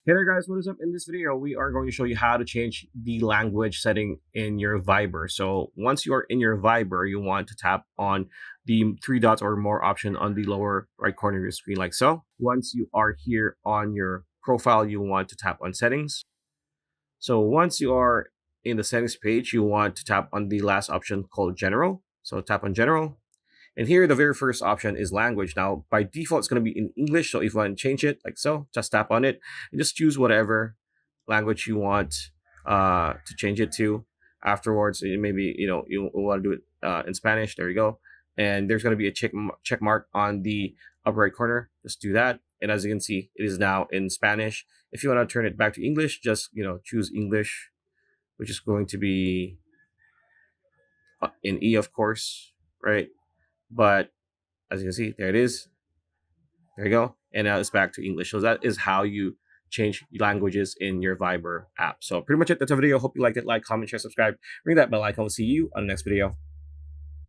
Hey there guys, what is up? In this video, we are going to show you how to change the language setting in your Viber. So once you are in your Viber, you want to tap on the three dots or more option on the lower right corner of your screen like so. Once you are here on your profile, you want to tap on settings. So once you are in the settings page, you want to tap on the last option called general. So tap on general. And here, the very first option is language. Now, by default, it's going to be in English. So if you want to change it like so, just tap on it and just choose whatever language you want to change it to. Afterwards, maybe you want to do it in Spanish. There you go. And there's going to be a check mark on the upper right corner. Just do that. And as you can see, it is now in Spanish. If you want to turn it back to English, just choose English, which is going to be in E, of course, right? But as you can see, there it is. There you go. And now it's back to English. So that is how you change languages in your Viber app. So pretty much it. That's a video. Hope you liked it. Like, comment, share, subscribe. Ring that bell icon. We'll see you on the next video.